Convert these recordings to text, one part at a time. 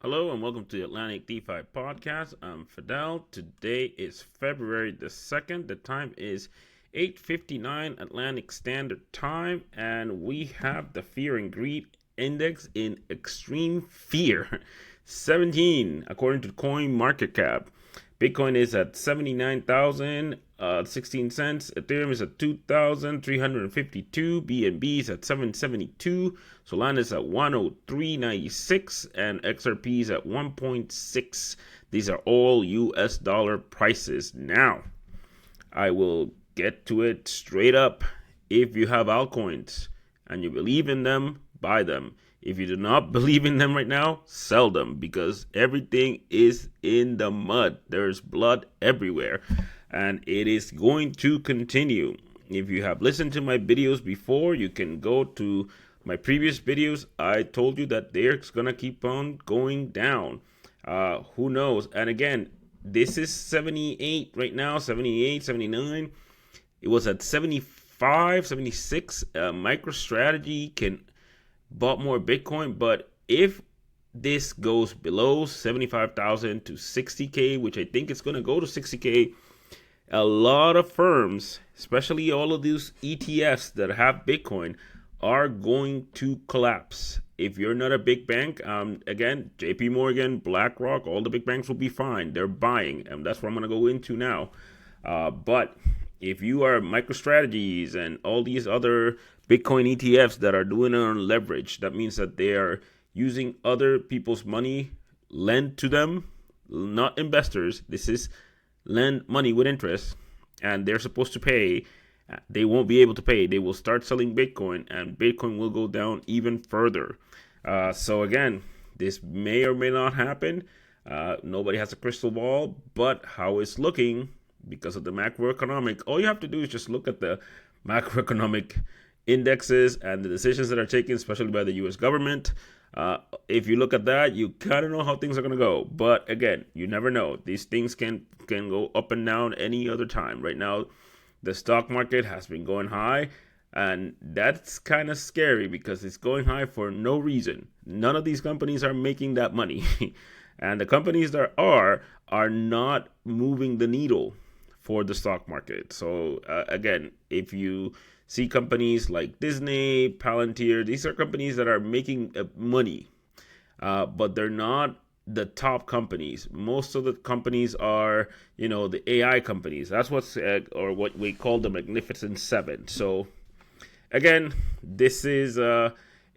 Hello and welcome to the Atlantic DeFi podcast. I'm Fidel. Today is February the 2nd. The time is 8:59 Atlantic Standard Time, and we have the Fear and Greed Index in extreme fear. 17 according to Coin Market Cap. Bitcoin is at 79,016 cents. Ethereum is at 2,352. BNB is at 772. Solana is at 103.96. And XRP is at 1.6. These are all US dollar prices. Now, I will get to it straight up. If you have altcoins and you believe in them, buy them. If you do not believe in them right now, sell them, because everything is in the mud. There's blood everywhere, and it is going to continue. If you have listened to my videos before, you can go to my previous videos. I told you that they're going to keep on going down. Who knows? And again, this is 78 right now, 78, 79. It was at 75, 76. MicroStrategy can bought more Bitcoin, but if this goes below 75,000 to 60K, which I think it's going to go to 60K, a lot of firms, especially all of these ETFs that have Bitcoin, are going to collapse. If you're not a big bank, again, JP Morgan, BlackRock, all the big banks will be fine. They're buying, and that's what I'm going to go into now. But if you are MicroStrategies and all these other Bitcoin ETFs that are doing it on leverage, that means that they are using other people's money lent to them, not investors. This is lend money with interest, and they're supposed to pay. They won't be able to pay. They will start selling Bitcoin, and Bitcoin will go down even further. So again, this may or may not happen. Nobody has a crystal ball, but how it's looking because of the macroeconomic, all you have to do is just look at the macroeconomic indexes and the decisions that are taken, especially by the US government. If you look at that, you kind of know how things are going to go. But again, you never know. These things can go up and down any other time. Right now, the stock market has been going high, and that's kind of scary because it's going high for no reason. None of these companies are making that money. And the companies that are not moving the needle for the stock market. So again, if you see companies like Disney, Palantir, these are companies that are making money, but they're not the top companies. Most of the companies are, the AI companies. That's what's or what we call the Magnificent Seven. So again, this is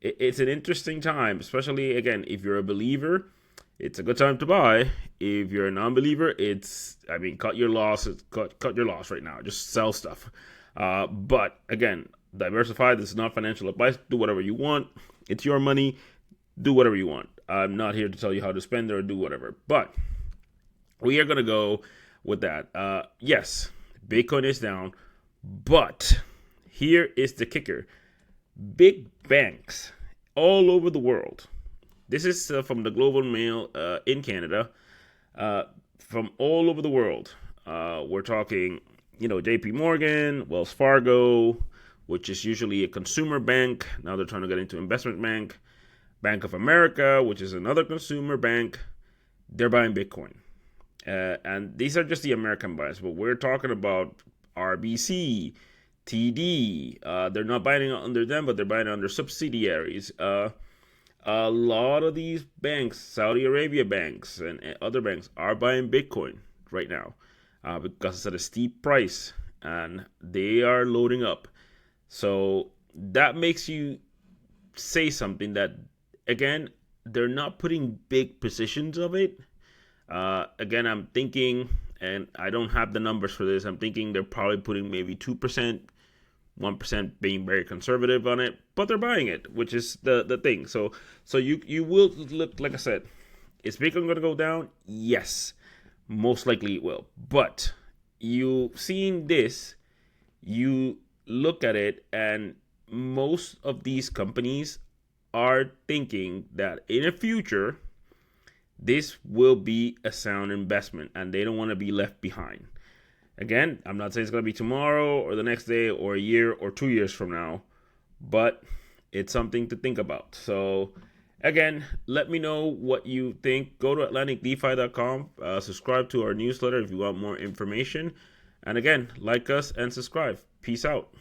it's an interesting time, especially again if you're a believer. It's a good time to buy. If you're a non-believer, cut your losses. Cut your loss right now. Just sell stuff. But again, diversify. This is not financial advice. Do whatever you want. It's your money. Do whatever you want. I'm not here to tell you how to spend or do whatever. But we are going to go with that. Yes, Bitcoin is down. But here is the kicker. Big banks all over the world. This is from the Global Mail in Canada. From all over the world. We're talking, JP Morgan, Wells Fargo, which is usually a consumer bank. Now they're trying to get into investment bank. Bank of America, which is another consumer bank. They're buying Bitcoin. And these are just the American buyers. But we're talking about RBC, TD. They're not buying it under them, but they're buying it under subsidiaries. A lot of these banks, Saudi Arabia banks and other banks, are buying Bitcoin right now because it's at a steep price and they are loading up. So that makes you say something that, again, they're not putting big positions of it. Again, I'm thinking, and I don't have the numbers for this, I'm thinking they're probably putting maybe 2%. 1% being very conservative on it, but they're buying it, which is the thing. So you will look, like I said, is Bitcoin going to go down? Yes, most likely it will. But you seeing this, you look at it, and most of these companies are thinking that in the future, this will be a sound investment, and they don't want to be left behind. Again, I'm not saying it's going to be tomorrow or the next day or a year or 2 years from now, but it's something to think about. So Again, let me know what you think. Go to AtlanticDeFi.com. Subscribe to our newsletter if you want more information. And again, like us and subscribe. Peace out.